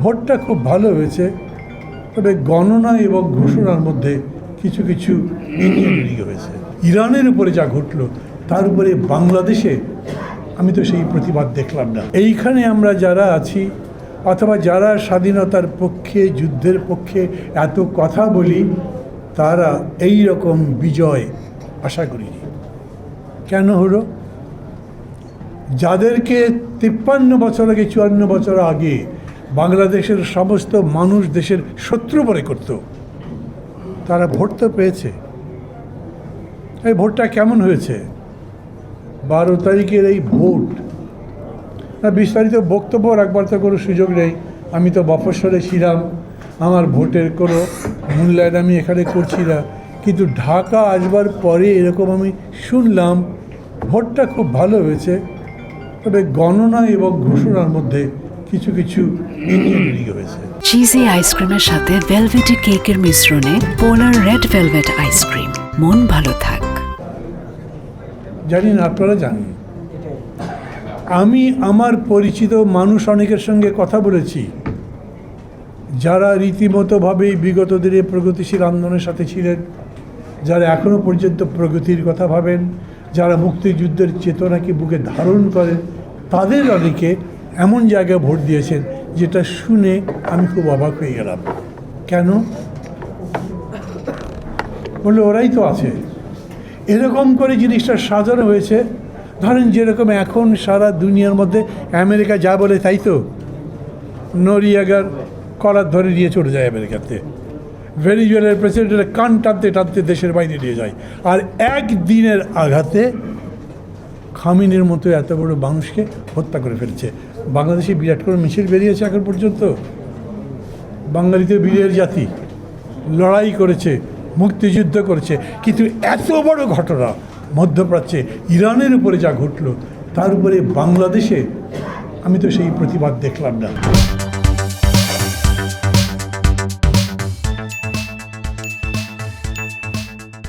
ভোটটা খুব ভালো হয়েছে, তবে গণনা এবং ঘোষণার মধ্যে কিছু কিছু ইঞ্জিনিয়ারিং হয়েছে। ইরানের উপরে যা ঘটলো তার উপরে বাংলাদেশে আমি তো সেই প্রতিবাদ দেখলাম না। এইখানে আমরা যারা আছি অথবা যারা স্বাধীনতার পক্ষে, যুদ্ধের পক্ষে এত কথা বলি, তারা এই রকম বিজয় আশা করিনি। কেন হলো? যাদেরকে 53 বছর আগে, 54 বছর আগে বাংলাদেশের সমস্ত মানুষ দেশের শত্রু মনে করত, তারা ভোট তো পেয়েছে। এই ভোটটা কেমন হয়েছে? 12 তারিখের এই ভোট, না বিস্তারিত বক্তব্য রাখবার তো কোনো সুযোগ নেই। আমি তো মফস্বলে ছিলাম, আমার ভোটের কোনো মূল্যায়ন আমি এখানে করছি না। কিন্তু ঢাকা আসবার পরে এরকম আমি শুনলাম ভোটটা খুব ভালো হয়েছে, তবে গণনা এবং ঘোষণার মধ্যে কিছু কিছু ইঞ্জিনিয়ারিং হয়েছে। চিজি আইসক্রিমের সাথে ভেলভেটি কেকের মিশ্রণে পোলার রেড ভেলভেট আইসক্রিম। মন ভালো থাক। জানি না আপনারা জানেন, আমি আমার পরিচিত মানুষ অনেকের সঙ্গে কথা বলেছি যারা রীতিমতোভাবেই বিগত দিনে প্রগতিশীল আন্দোলনের সাথে ছিলেন, যারা এখনও পর্যন্ত প্রগতির কথা ভাবেন, যারা মুক্তিযুদ্ধের চেতনাকে বুকে ধারণ করেন, তাদের অনেকে এমন জায়গায় ভোট দিয়েছেন যেটা শুনে আমি খুব অবাক হয়ে গেলাম। কেন? বললে ওরাই তো আছে। এরকম করে জিনিসটা সাজানো হয়েছে। ধরেন যেরকম এখন সারা দুনিয়ার মধ্যে আমেরিকা যা বলে তাই তো। নরিয়াগার কলার ধরে নিয়ে চলে যায় আমেরিকাতে, ভেনিজুয়েলার প্রেসিডেন্টের কান টানতে টানতে দেশের বাইরে নিয়ে যায়, আর একদিনের আঘাতে খামিনের মতো এত বড় মানুষকে হত্যা করে ফেলছে। বাংলাদেশে বিরাট করে মিছিল বেরিয়েছে এখন পর্যন্ত। বাঙালিতে বীরের জাতি, লড়াই করেছে, মুক্তিযুদ্ধ করেছে, কিন্তু এত বড় ঘটনা মধ্যপ্রাচ্যে ইরানের উপরে যা ঘটলো তার উপরে বাংলাদেশে আমি তো সেই প্রতিবাদ দেখলাম না।